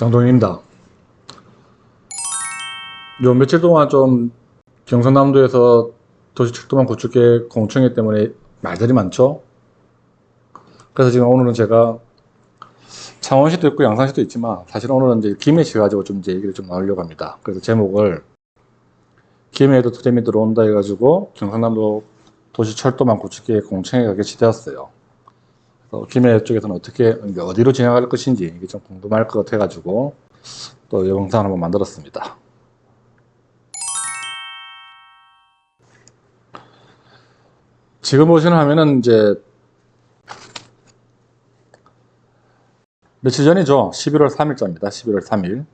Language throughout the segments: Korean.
장동입니다. 요 며칠 동안 좀 경상남도에서 도시철도망 구축 계획 공청회 때문에 말들이 많죠. 그래서 지금 오늘은 제가 창원시도 있고 양산시도 있지만 사실 오늘은 이제 김해시 가지고 좀 이제 얘기를 좀 나누려고 합니다. 그래서 제목을 김해에도 트램이 들어온다 해가지고 경상남도 도시철도망 구축 계획 공청회가 개최되었어요. 그래서 김해 쪽에서는 어떻게 어디로 진행할 것인지 이게 좀 궁금할 것 같아가지고 또 이 영상을 한번 만들었습니다. 지금 보시는 화면은 이제 며칠 전이죠. 11월 3일자입니다. 11월 3일.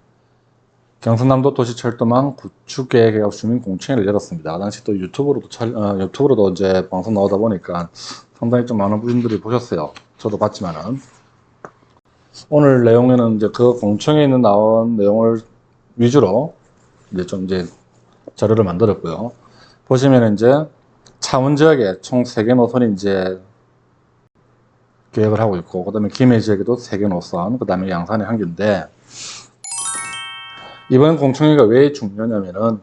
경상남도 도시철도망 구축계획 주민공청회를 열었습니다. 그 당시 또 유튜브로도 이제 방송 나오다 보니까 상당히 좀 많은 분들이 보셨어요. 저도 봤지만은. 오늘 내용에는 이제 그 공청회에 나온 내용을 위주로 이제 자료를 만들었고요. 보시면 이제 창원 지역에 총 3개 노선이 이제 계획을 하고 있고, 그 다음에 김해 지역에도 3개 노선, 그 다음에 양산에 1개인데, 이번 공청회가 왜 중요하냐면은,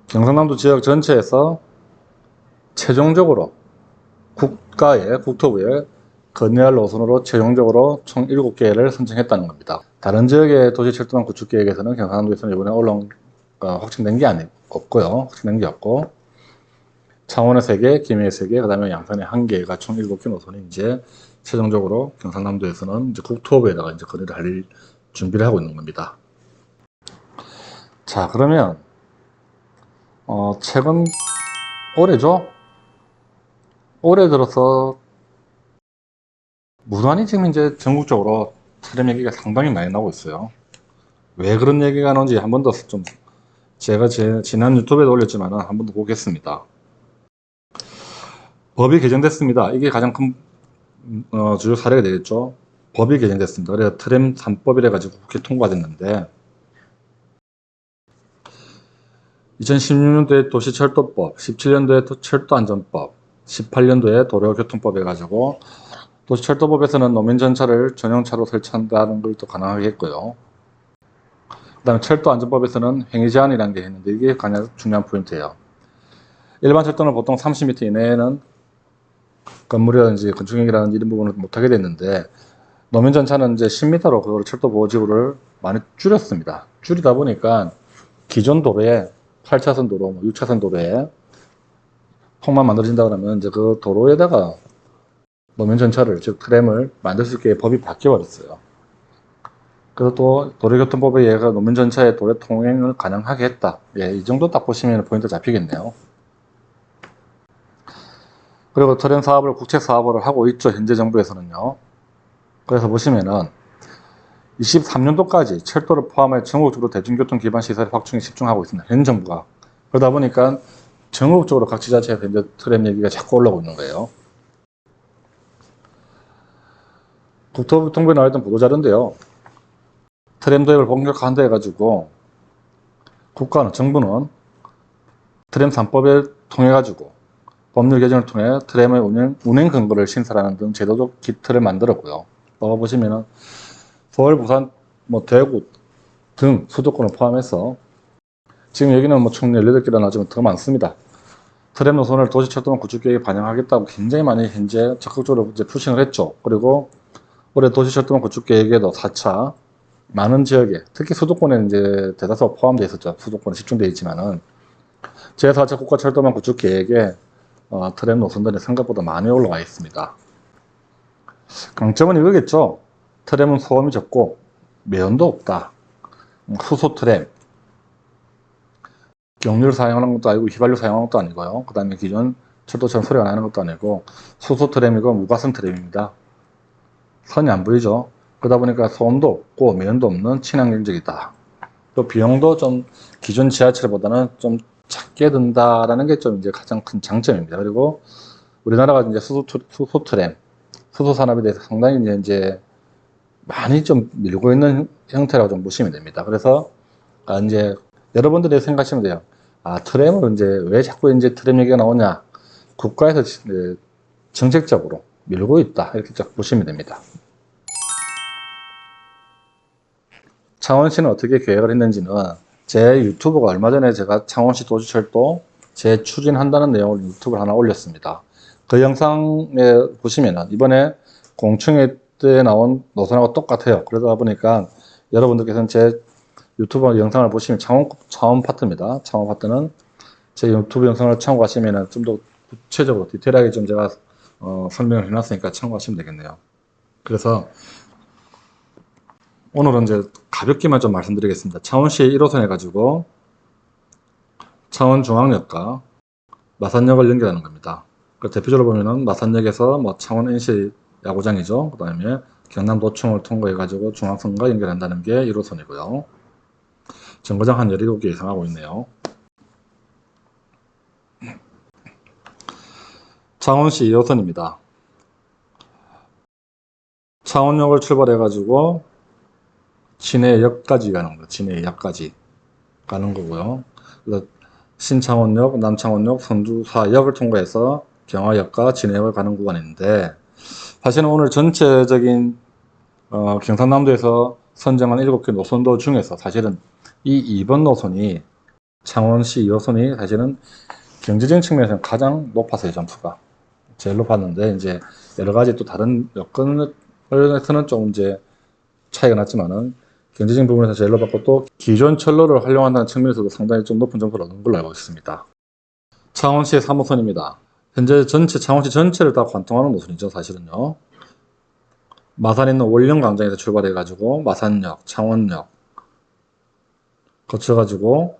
경상남도 지역 전체에서 최종적으로 국토부에 건의할 노선으로 최종적으로 총 7개를 선정했다는 겁니다. 다른 지역의 도시철도망 구축 계획에서는 경상남도에서는 이번에 확정된 게 없고, 창원에 3개, 김해에 3개, 그 다음에 양산에 1개가 총 7개 노선이 이제 최종적으로 경상남도에서는 이제 국토부에다가 이제 건의를 할 준비를 하고 있는 겁니다. 자, 그러면, 최근, 올해죠? 올해 들어서 무단히 지금 이제 전국적으로 트램 얘기가 상당히 많이 나오고 있어요. 왜 그런 얘기가 나오는지 한 번 더 좀, 제가 지난 유튜브에도 올렸지만 한 번 더 보겠습니다. 법이 개정됐습니다. 이게 가장 큰 주요 사례가 되겠죠. 법이 개정됐습니다. 그래서 트램 3법이라 가지고 국회 통과가 됐는데 2016년도에 도시철도법, 17년도에 철도안전법, 18년도에 도로교통법 해가지고 도시철도법에서는 노면전차를 전용차로 설치한다는 걸 또 가능하게 했고요. 그 다음에 철도안전법에서는 행위제한이라는 게 있는데 이게 가장 중요한 포인트예요. 일반 철도는 보통 30m 이내에는 건물이라든지 건축행위라든지 이런 부분을 못하게 됐는데 노면전차는 이제 10m로 그걸 철도보호지구를 많이 줄였습니다. 줄이다 보니까 기존 도로에 8차선 도로, 6차선 도로에 통만 만들어진다 그러면 이제 그 도로에다가 노면전차를, 즉 트램을 만들 수 있게 법이 바뀌어버렸어요. 그래서 또 도로교통법에 의해서 노면전차의 도로 통행을 가능하게 했다. 예, 이 정도 딱 보시면 포인트 잡히겠네요. 그리고 트램 사업을 국책 사업을 하고 있죠. 현재 정부에서는요. 그래서 보시면은 23년도까지 철도를 포함해 전국적으로 대중교통 기반 시설 확충에 집중하고 있습니다. 현 정부가. 그러다 보니까 전국적으로 각 지자체에서 이제 트램 얘기가 자꾸 올라오고 있는 거예요. 국토교통부에 나와있던 보도자료인데요. 트램 도입을 본격화한다 해가지고 정부는 트램 3법을 통해가지고 법률 개정을 통해 트램의 운행 근거를 신설하는 등 제도적 기틀을 만들었고요. 보시면은 서울, 부산, 대구 등 수도권을 포함해서 지금 여기는 총 18개나 나지만 더 많습니다. 트램 노선을 도시철도망 구축계획에 반영하겠다고 굉장히 많이 현재 적극적으로 이제 푸싱을 했죠. 그리고 올해 도시철도망 구축계획에도 4차 많은 지역에 특히 수도권에 이제 대다수 포함되어 있었죠. 수도권에 집중되어 있지만은 제4차 국가철도망 구축계획에 트램 노선들이 생각보다 많이 올라와 있습니다. 강점은 이거겠죠. 트램은 소음이 적고 매연도 없다. 수소 트램, 경유를 사용하는 것도 아니고 휘발유 사용하는 것도 아니고요. 그 다음에 기존 철도처럼 소리가 나는 것도 아니고 수소 트램이고 무가선 트램입니다. 선이 안 보이죠. 그러다 보니까 소음도 없고 매연도 없는 친환경적이다. 또 비용도 좀 기존 지하철보다는 좀 작게 든다라는 게 좀 이제 가장 큰 장점입니다. 그리고 우리나라가 이제 수소 트램, 수소 산업에 대해서 상당히 이제 많이 좀 밀고 있는 형태라고 좀 보시면 됩니다. 그래서 이제 여러분들이 생각하시면 돼요. 트램을 이제 왜 자꾸 이제 트램 얘기가 나오냐? 국가에서 정책적으로 밀고 있다. 이렇게 딱 보시면 됩니다. 창원시는 어떻게 계획을 했는지는 제 유튜브가 얼마 전에 제가 창원시 도시철도 재추진한다는 내용을 유튜브를 하나 올렸습니다. 그 영상에 보시면은 이번에 공청회 때 나온 노선하고 똑같아요. 그러다 보니까 여러분들께서는 제 유튜브 영상을 보시면 창원 파트입니다. 창원 파트는 제 유튜브 영상을 참고하시면 좀 더 구체적으로 디테일하게 좀 제가 설명을 해놨으니까 참고하시면 되겠네요. 그래서 오늘은 이제 가볍게만 좀 말씀드리겠습니다. 창원시 1호선 해가지고 창원중앙역과 마산역을 연결하는 겁니다. 대표적으로 보면은 마산역에서 뭐 창원 NC 야구장이죠. 그 다음에 경남도청을 통과해가지고 중앙선과 연결한다는 게 1호선이고요. 정거장 한 17개 예상하고 있네요. 창원시 2호선입니다. 창원역을 출발해가지고 진해역까지 가는 거예요. 진해역까지 가는 거고요. 그래서 신창원역, 남창원역, 선두사역을 통과해서 경화역과 진해역을 가는 구간인데, 사실은 오늘 전체적인 경상남도에서 선정한 7개 노선도 중에서 사실은 이 2번 노선이 창원시 2호선이 사실은 경제적인 측면에서는 가장 높았어요. 점수가 제일 높았는데, 이제 여러 가지 또 다른 여건에서는 좀 이제 차이가 났지만은 경제적인 부분에서 제일 높았고, 또 기존 철로를 활용한다는 측면에서도 상당히 좀 높은 점수를 얻은 걸로 알고 있습니다. 창원시의 3호선입니다. 현재 창원시 전체를 다 관통하는 노선이죠. 사실은요. 마산에 있는 원령광장에서 출발해가지고 마산역, 창원역 거쳐가지고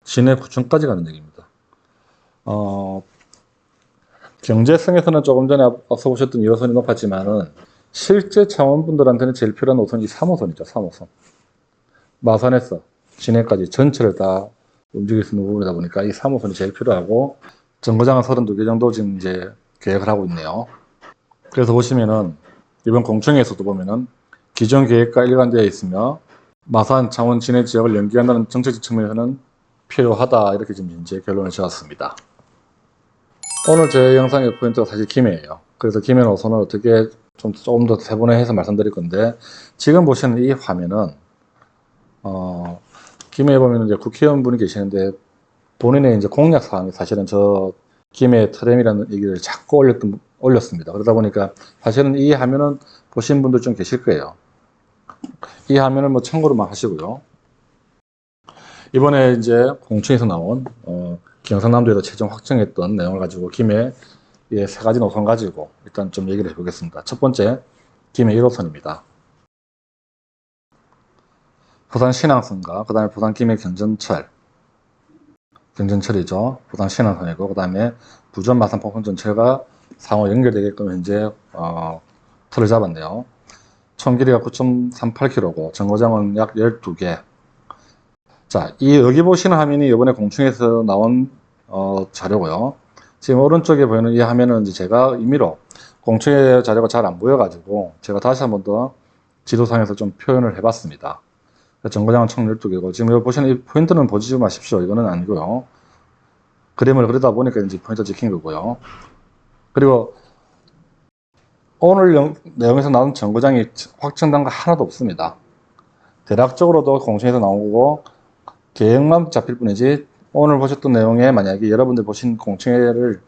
진해구청까지 가는 역입니다. 경제성에서는 조금 전에 앞서 보셨던 2호선이 높았지만은 실제 창원분들한테는 제일 필요한 노선이 3호선이죠. 3호선. 마산에서 진해까지 전체를 다 움직일 수 있는 부분이다 보니까 이 3호선이 제일 필요하고, 정거장은 32개 정도 지금 이제 계획을 하고 있네요. 그래서 보시면은 이번 공청회에서도 보면은 기존 계획과 일관되어 있으며 마산, 창원, 진해 지역을 연계한다는 정책적 측면에서는 필요하다, 이렇게 지금 이제 결론을 지었습니다. 오늘 제 영상의 포인트가 사실 김해예요. 그래서 김해 노선을 어떻게 조금 더 세분화해서 말씀드릴 건데, 지금 보시는 이 화면은 김해에 보면 이제 국회의원분이 계시는데 본인의 이제 공약 사항이 사실은 저 김해 트램이라는 얘기를 자꾸 올렸습니다. 그러다 보니까 사실은 이 화면은 보신 분들 좀 계실 거예요. 이 화면을 뭐 참고로만 하시고요. 이번에 이제 공청에서 나온 경상남도에서 최종 확정했던 내용을 가지고 김해 세 가지 노선 가지고 일단 좀 얘기를 해보겠습니다. 첫 번째, 김해 1호선입니다. 부산 신항선과 그 다음에 부산 김해 경전철이죠. 부산 신항선이고, 그 다음에 부천 마산 포항전철과 상호 연결되게끔 현재 틀을 잡았네요. 총 길이가 9.38km고 정거장은 약 12개. 자, 여기 보시는 화면이 이번에 공청회에서 나온 자료고요. 지금 오른쪽에 보이는 이 화면은 이제 제가 임의로 공청회 자료가 잘 안 보여가지고 제가 다시 한 번 더 지도상에서 좀 표현을 해봤습니다. 정거장은 총 12개고, 지금 여기 보시는 이 포인트는 보지 마십시오. 이거는 아니고요. 그림을 그리다 보니까 이제 포인트 찍힌 거고요. 그리고 오늘 내용에서 나온 정거장이 확정된 거 하나도 없습니다. 대략적으로도 공청회에서 나오고 계획만 잡힐 뿐이지, 오늘 보셨던 내용에 만약에 여러분들 보신 공청회를,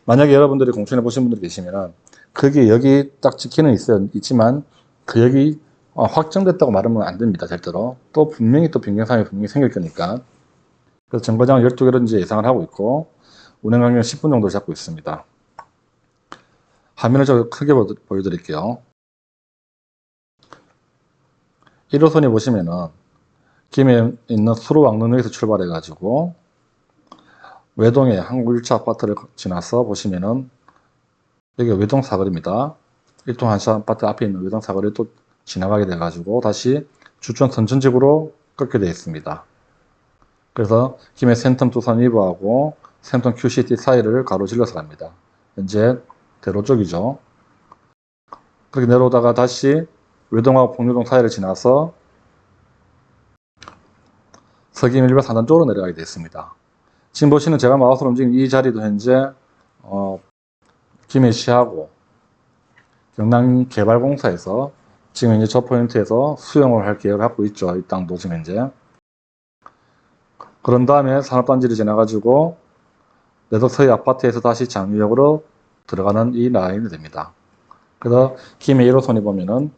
만약에 여러분들이 공청회 보신 분들이 계시면 그게 여기 딱 찍히는 있지만 그 여기 확정됐다고 말하면 안 됩니다. 절대로. 또 분명히 또 변경사항이 분명히 생길 거니까. 그래서 정거장 12개를 이제 예상을 하고 있고, 운행간격은 10분 정도 잡고 있습니다. 화면을 좀 크게 보여드릴게요. 1호선이 보시면은 김해에 있는 수로왕릉역에서 출발해가지고 외동의 한국 1차 아파트를 지나서 보시면은 여기가 외동 사거리입니다. 일동 한시 아파트 앞에 있는 외동 사거리를 또 지나가게 돼가지고 다시 주천 선천지구로 꺾게 되어 있습니다. 그래서 김해 센텀 두산 위브하고 센텀 QCT 사이를 가로질러서 갑니다. 현재 대로 쪽이죠. 그렇게 내려오다가 다시 외동하고 봉유동 사이를 지나서 서김 일반 산단 쪽으로 내려가게 되어 있습니다. 지금 보시는 제가 마우스로 움직인 이 자리도 현재 김해시하고 경남개발공사에서 지금 이제 저 포인트에서 수용을 할 계획을 갖고 있죠. 이 땅도 지금 이제. 그런 다음에 산업단지를 지나가지고 내덕서희 아파트에서 다시 장유역으로 들어가는 이 라인이 됩니다. 그래서 김해 1호선이 보면은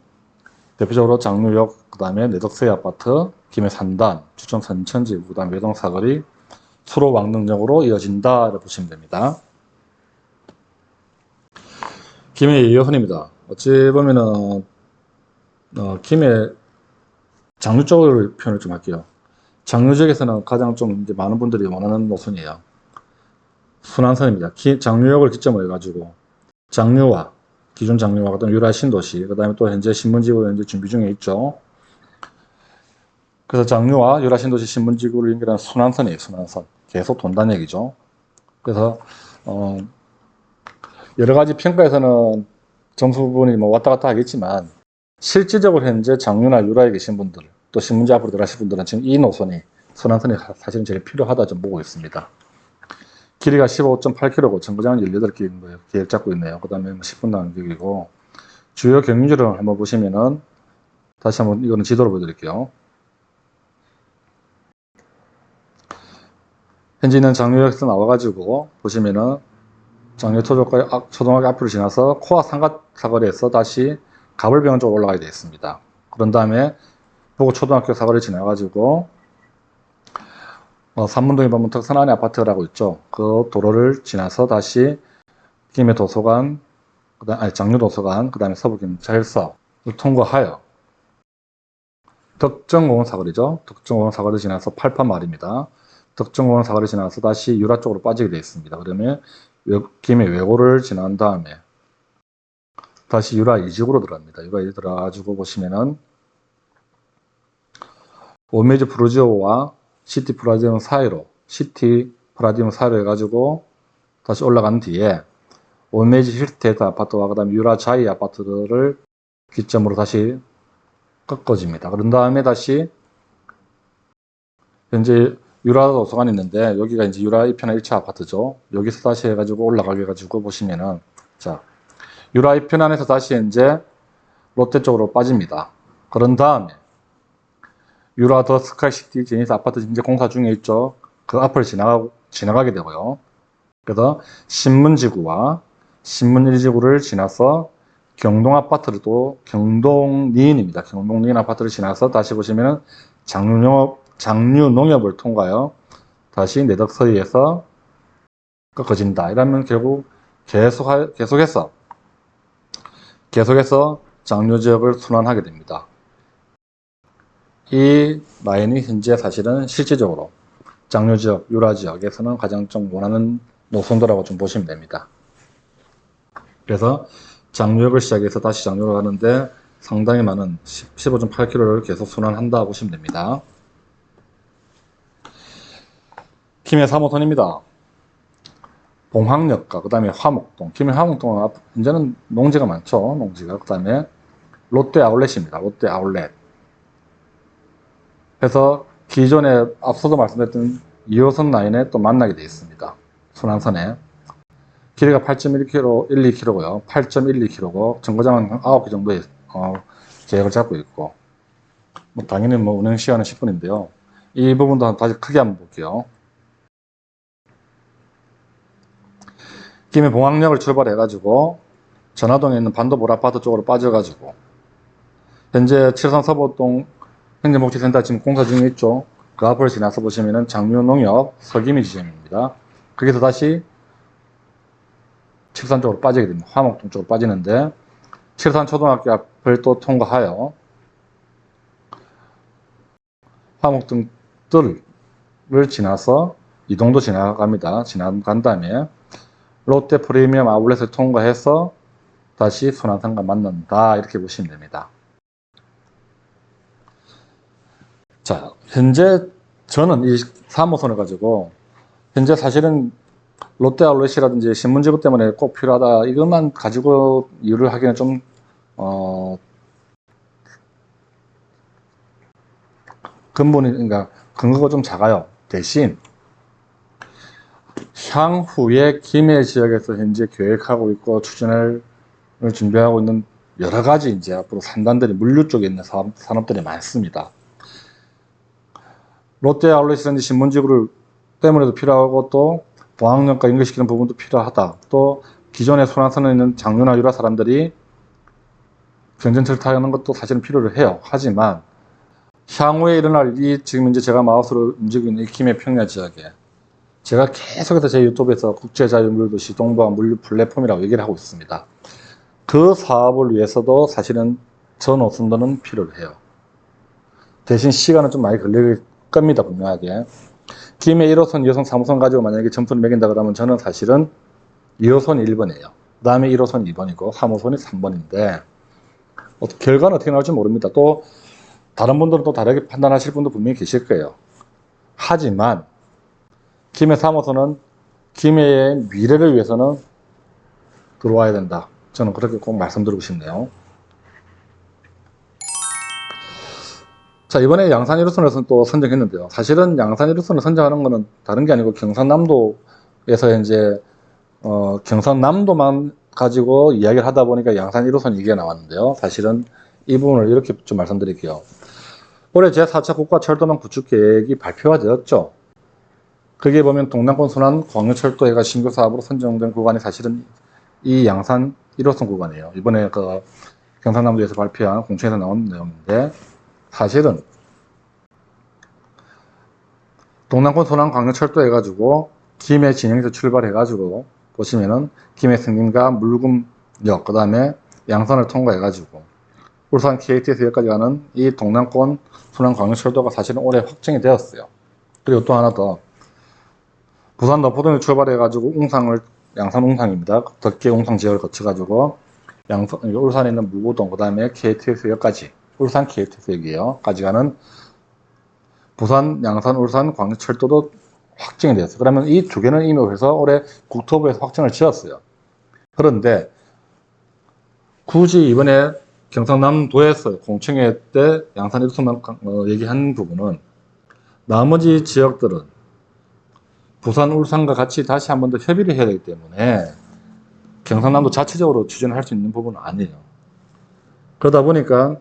대표적으로 장유역, 그 다음에 내덕서희 아파트, 김해 산단, 주천 선천지, 그 다음에 외동 사거리, 수로 왕릉역으로 이어진다. 이렇게 보시면 됩니다. 김해 2호선입니다. 어찌 보면은 김해 장유 쪽을 표현을 좀 할게요. 장유 지역에서는 가장 좀 이제 많은 분들이 원하는 노선이에요. 순환선입니다. 장유역을 기점으로 해가지고 장유와 기존 장유와 같은 유라 신도시, 그 다음에 또 현재 신문지구를 현재 준비 중에 있죠. 그래서 장유와 유라 신도시 신문지구를 연결하는 순환선이에요. 순환선. 계속 돈다는 얘기죠. 그래서 여러 가지 평가에서는 점수분이 뭐 왔다 갔다 하겠지만 실질적으로 현재 장유나 유라에 계신 분들, 또 신문지 앞으로 들어가실 분들은 지금 이 노선이 순환선이 사실은 제일 필요하다 좀 보고 있습니다. 길이가 15.8km고 정거장은 18개인 거예요. 계획 잡고 있네요. 그 다음에 10분 간격이고 주요 경유지를 한번 보시면은 다시 한번 이거는 지도로 보여드릴게요. 현재 있는 장유역에서 나와가지고 보시면은 장유 초등학교 앞으로 지나서 코아 사거리에서 다시 가불병원 쪽으로 올라가야 되어 있습니다. 그런 다음에 보고 초등학교 사거리 지나가지고 삼문동에 보면 특선안의 아파트라고 있죠. 그 도로를 지나서 다시 김해 도서관, 장유 도서관, 그 다음에 서부경찰서를 통과하여 덕정공원 사거리죠. 덕정공원 사거리 지나서 팔판마을입니다. 덕정공원 사거리 지나서 다시 유라 쪽으로 빠지게 되어 있습니다. 그러면 김해 외고를 지난 다음에 다시 유라 2지구로 들어갑니다. 유라 2 들어가가지고 보시면은 오메즈 프루지오와 시티 프라디움 사이로 해가지고 다시 올라간 뒤에 오메즈 힐스테이트 아파트와 그 다음에 유라 자이 아파트를 기점으로 다시 꺾어집니다. 그런 다음에 다시 현재 유라 도서관이 있는데 여기가 이제 유라 1편의 1차 아파트죠. 여기서 다시 해가지고 올라가게 해가지고 보시면은 자 유라 1편 안에서 다시 이제 롯데 쪽으로 빠집니다. 그런 다음에 유라 더 스카이시티 제니스 아파트 현재 공사 중에 있죠. 그 앞을 지나가게 되고요. 그래서 신문지구와 신문 1지구를 지나서 경동 아파트를 또 경동리인입니다. 경동리인 아파트를 지나서 다시 보시면은 장유 농협을 통과하여 다시 내덕서리에서 꺾어진다. 이러면 결국 계속해서 장유 지역을 순환하게 됩니다. 이 라인이 현재 사실은 실질적으로 장유 지역, 유라 지역에서는 가장 좀 원하는 노선도라고 좀 보시면 됩니다. 그래서 장유역을 시작해서 다시 장유로 가는데 상당히 많은 15.8km를 계속 순환한다 보시면 됩니다. 김해 3호선입니다. 봉황역과 그 다음에 화목동, 김해 화목동은 현재는 농지가 많죠. 농지가. 그 다음에 롯데 아울렛입니다. 롯데 아울렛. 그래서 기존에 앞서도 말씀드렸던 2호선 라인에 또 만나게 되어 있습니다. 순환선에. 길이가 8.1km, 12km고요. 8.12km고 정거장은 9개 정도의 계획을 잡고 있고 당연히 운행 시간은 10분인데요. 이 부분도 다시 크게 한번 볼게요. 김해 봉황역을 출발해가지고 전화동에 있는 반도볼 아파트 쪽으로 빠져가지고 현재 칠산 서보동 행정복지센터 지금 공사 중에 있죠. 그 앞을 지나서 보시면은 장유농협 서기미 지점입니다. 거기서 다시 칠산 쪽으로 빠지게 됩니다. 화목동 쪽으로 빠지는데 칠산 초등학교 앞을 또 통과하여 화목동 뜰을 지나서 이동도 지나갑니다. 지나간 다음에 롯데 프리미엄 아울렛을 통과해서 다시 순환선과 만난다. 이렇게 보시면 됩니다. 자, 현재 저는 이 3호선을 가지고 현재 사실은 롯데 아울렛이라든지 신문지구 때문에 꼭 필요하다. 이것만 가지고 이유를 하기는 좀 그러니까 근거가 좀 작아요. 대신 향후에 김해 지역에서 현재 계획하고 있고 추진을 준비하고 있는 여러 가지 이제 앞으로 산단들이 물류 쪽에 있는 산업들이 많습니다. 롯데 아울렛이라든지 신문지구를 때문에도 필요하고 또 보항역과 연결시키는 부분도 필요하다. 또 기존에 소나선에 있는 장유나 유라 사람들이 경전철 타는 것도 사실은 필요를 해요. 하지만 향후에 일어날 이 지금 이제 제가 마우스로 움직이는 이 김해평야 지역에 제가 계속해서 제 유튜브에서 국제자유물도시 동부화 물류 플랫폼이라고 얘기를 하고 있습니다. 그 사업을 위해서도 사실은 저 노선도는 필요를 해요. 대신 시간은 좀 많이 걸릴 겁니다, 분명하게. 김해 1호선, 2호선, 3호선 가지고 만약에 점수를 매긴다 그러면 저는 사실은 2호선이 1번이에요. 그 다음에 1호선이 2번이고 3호선이 3번인데 결과는 어떻게 나올지 모릅니다. 또 다른 분들은 또 다르게 판단하실 분도 분명히 계실 거예요. 하지만 김해 3호선은 김해의 미래를 위해서는 들어와야 된다. 저는 그렇게 꼭 말씀드리고 싶네요. 자, 이번에 양산 1호선에서는 또 선정했는데요. 사실은 양산 1호선을 선정하는 거는 다른 게 아니고 경상남도에서 이제 경상남도만 가지고 이야기를 하다 보니까 양산 1호선 얘기가 나왔는데요. 사실은 이 부분을 이렇게 좀 말씀드릴게요. 올해 제4차 국가철도망 구축 계획이 발표가 되었죠. 거기에 보면 동남권 순환 광역철도해가 신규 사업으로 선정된 구간이 사실은 이 양산 1호선 구간이에요. 이번에 그 경상남도에서 발표한 공청에서 나온 내용인데 사실은 동남권 순환 광역철도 해가지고 김해 진영에서 출발해가지고 보시면은 김해 승림과 물금역 그 다음에 양산을 통과해가지고 울산 KTX역까지 가는 이 동남권 순환 광역철도가 사실은 올해 확정이 되었어요. 그리고 또 하나 더 부산 노포동에 출발해가지고 양산 웅상입니다. 덕계 웅상 지역을 거쳐가지고 울산에 있는 무구동 그 다음에 KTX역까지 울산 KTX역이에요. 까지 가는 부산, 양산, 울산, 광역철도도 확정이 되었어요. 그러면 이 두 개는 이미 그래서 올해 국토부에서 확정을 지었어요. 그런데 굳이 이번에 경상남도에서 공청회 때 양산 1호선만 얘기한 부분은 나머지 지역들은 부산, 울산과 같이 다시 한 번 더 협의를 해야 되기 때문에 경상남도 자체적으로 추진할 수 있는 부분은 아니에요. 그러다 보니까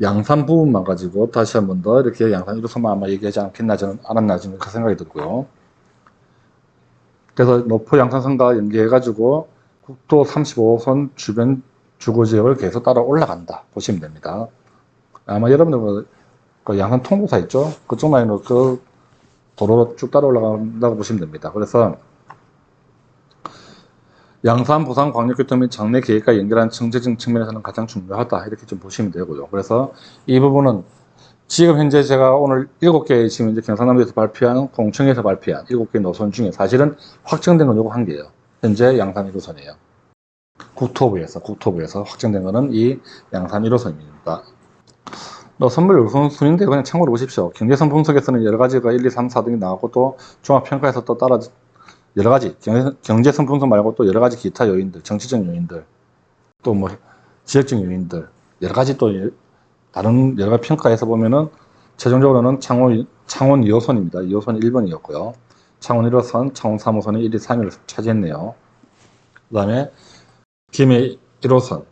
양산 부분만 가지고 다시 한 번 더 이렇게 양산 1호선만 아마 얘기하지 않았나 저는 그 생각이 들고요. 그래서 노포 양산선과 연계해가지고 국도 35호선 주변 주거지역을 계속 따라 올라간다 보시면 됩니다. 아마 여러분들 그 양산 통도사 있죠? 그쪽 라인으로 그 도로로 쭉 따라 올라간다고 보시면 됩니다. 그래서 양산, 부산, 광역교통 및 장래 계획과 연결한 정체적 측면에서는 가장 중요하다. 이렇게 좀 보시면 되고요. 그래서 이 부분은 지금 현재 제가 오늘 7개 지금 이제 경상남도에서 발표한 공청에서 발표한 7개 노선 중에 사실은 확정된 건 요거 한 개예요. 현재 양산 1호선이에요. 국토부에서 확정된 거는 이 양산 1호선입니다. 선별 우선순위인데 그냥 참고로 보십시오. 경제성 분석에서는 여러 가지가 1, 2, 3, 4 등이 나왔고 또 종합평가에서 또 따라 여러 가지 경제성 분석 말고 또 여러 가지 기타 요인들, 정치적 요인들, 또 뭐 지역적 요인들 여러 가지 또 다른 여러 가지 평가에서 보면은 최종적으로는 창원 2호선입니다. 2호선이 1번이었고요. 창원 1호선, 창원 3호선이 1, 2, 3위를 차지했네요. 그 다음에 김해 1호선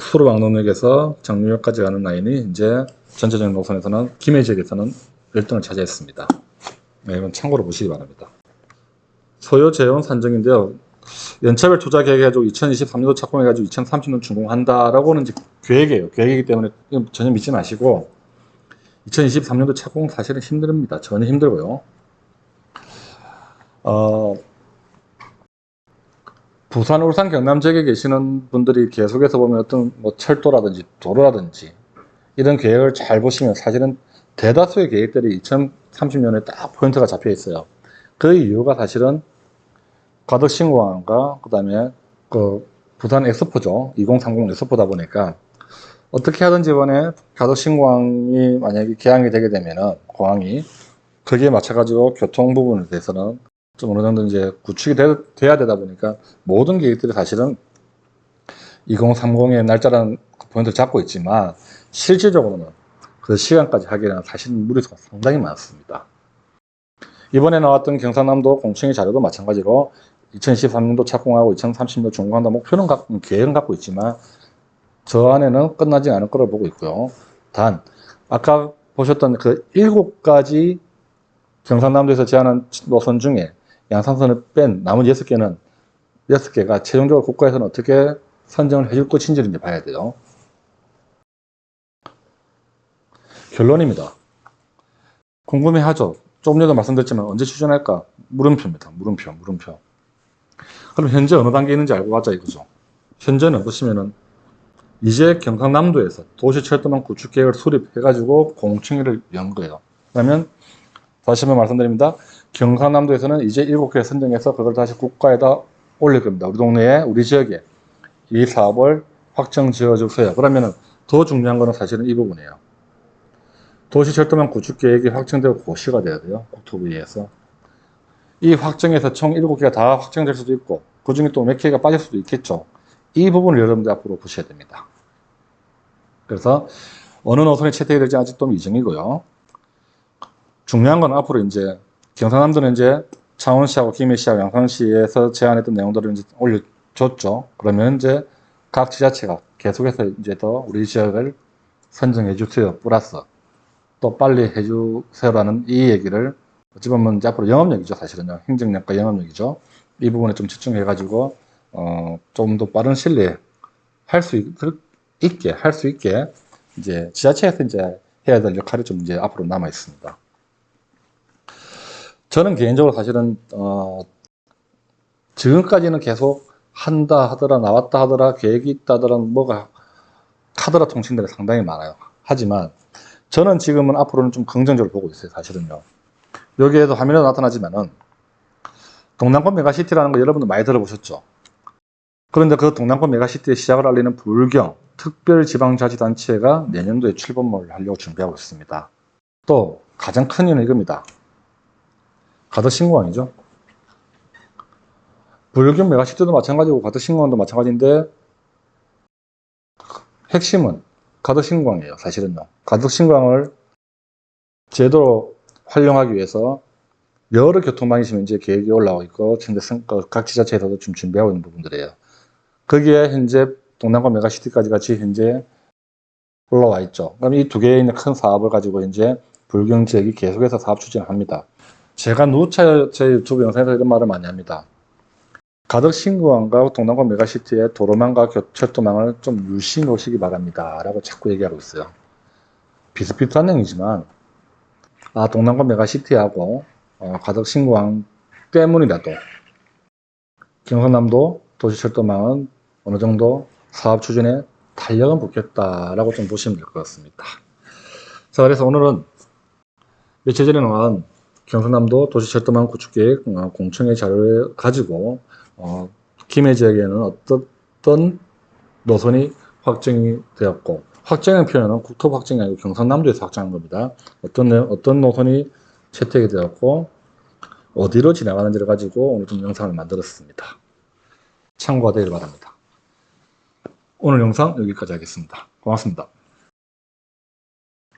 수로왕릉역에서 정류역까지 가는 라인이 이제 전체적인 노선에서는 김해 지역에서는 1등을 차지했습니다. 네, 이건 참고로 보시기 바랍니다. 소요 재원 산정인데요. 연차별 투자 계획해가지고 2023년도 착공해가지고 2030년 준공한다라고는 이제 계획이에요. 계획이기 때문에 전혀 믿지 마시고 2023년도 착공 사실은 힘듭니다. 전혀 힘들고요. 부산, 울산, 경남 지역에 계시는 분들이 계속해서 보면 어떤 뭐 철도라든지 도로라든지 이런 계획을 잘 보시면 사실은 대다수의 계획들이 2030년에 딱 포인트가 잡혀 있어요. 그 이유가 사실은 가덕신공항과 그 다음에 그 부산 엑스포죠. 2030 엑스포다 보니까 어떻게 하든지 이번에 가덕신공항이 만약에 개항이 되게 되면은 공항이 거기에 맞춰가지고 교통 부분에 대해서는 좀 어느 정도 이제 구축이 돼야 되다 보니까 모든 계획들이 사실은 2030의 날짜라는 포인트를 잡고 있지만 실질적으로는 그 시간까지 하기에는 사실 무리수가 상당히 많습니다. 이번에 나왔던 경상남도 공청회 자료도 마찬가지로 2023년도 착공하고 2030년도 준공한다 목표는 계획은 갖고 있지만 저 안에는 끝나지 않을 거로 보고 있고요. 단 아까 보셨던 그 7가지 경상남도에서 제안한 노선 중에 양산선을 뺀 나머지 6개가 최종적으로 국가에서는 어떻게 선정을 해줄 것인지를 이제 봐야 돼요. 결론입니다. 궁금해하죠. 조금 전에도 말씀드렸지만 언제 추진할까? 물음표입니다. 물음표. 그럼 현재 어느 단계에 있는지 알고 가자 이거죠. 현재는 보시면은 이제 경상남도에서 도시철도망 구축계획을 수립해가지고 공청회를 연 거예요. 그러면 다시 한번 말씀드립니다. 경상남도에서는 이제 7개 선정해서 그걸 다시 국가에다 올릴 겁니다. 우리 동네에, 우리 지역에 이 사업을 확정 지어주세요. 그러면은 더 중요한 거는 사실은 이 부분이에요. 도시철도망 구축계획이 확정되고 고시가 돼야 돼요. 국토부에서. 이 확정에서 총 7개가 다 확정될 수도 있고 그 중에 또 몇 개가 빠질 수도 있겠죠. 이 부분을 여러분들 앞으로 보셔야 됩니다. 그래서 어느 노선이 채택이 될지 아직도 미정이고요. 중요한 건 앞으로 이제 경상남도는 이제 창원시하고 김해시하고 양산시에서 제안했던 내용들을 이제 올려줬죠. 그러면 이제 각 지자체가 계속해서 이제 더 우리 지역을 선정해 주세요. 플러스 또 빨리 해주세요라는 이 얘기를 어찌 보면 이제 앞으로 영업력이죠. 사실은요. 행정력과 영업력이죠. 이 부분에 좀 집중해가지고 좀 더 빠른 시일 내에 할 수 있게 이제 지자체에서 이제 해야 될 역할이 좀 이제 앞으로 남아 있습니다. 저는 개인적으로 사실은 지금까지는 계속 한다 하더라 나왔다 하더라 계획이 있다 하더라 뭐가 카더라 통신들이 상당히 많아요. 하지만 저는 지금은 앞으로는 좀 긍정적으로 보고 있어요. 사실은요. 여기에도 화면에 나타나지만은 동남권 메가시티라는 거 여러분들 많이 들어보셨죠? 그런데 그 동남권 메가시티의 시작을 알리는 불경 특별지방자치단체가 내년도에 출범을 하려고 준비하고 있습니다. 또 가장 큰 이유는 이겁니다. 가덕신공항이죠. 불경 메가시티도 마찬가지고 가덕신공항도 마찬가지인데 핵심은 가덕신공항이에요. 사실은요. 가덕신공항을 제대로 활용하기 위해서 여러 교통망이 지금 이제 계획이 올라오고 있고 각 지자체에서도 좀 준비하고 있는 부분들이에요. 거기에 현재 동남권 메가시티까지 같이 현재 올라와 있죠. 그럼 이 두 개의 큰 사업을 가지고 이제 불경 지역이 계속해서 사업 추진을 합니다. 제가 누차 제 유튜브 영상에서 이런 말을 많이 합니다. 가덕신공항과 동남권 메가시티의 도로망과 철도망을 좀 유심히 보시기 바랍니다. 라고 자꾸 얘기하고 있어요. 비슷비슷한 내용이지만 동남권 메가시티하고 가덕신공항 때문이라도 경상남도 도시철도망은 어느 정도 사업 추진에 탄력은 붙겠다라고 좀 보시면 될 것 같습니다. 자, 그래서 오늘은 며칠 전에 나온 경상남도 도시철도망 구축계획 공청회 자료를 가지고 김해 지역에는 어떤 노선이 확정이 되었고, 확정의 표현은 국토부 확정이 아니고 경상남도에서 확정한 겁니다. 어떤 노선이 채택이 되었고 어디로 지나가는지를 가지고 오늘 좀 영상을 만들었습니다. 참고가 되길 바랍니다. 오늘 영상 여기까지 하겠습니다. 고맙습니다.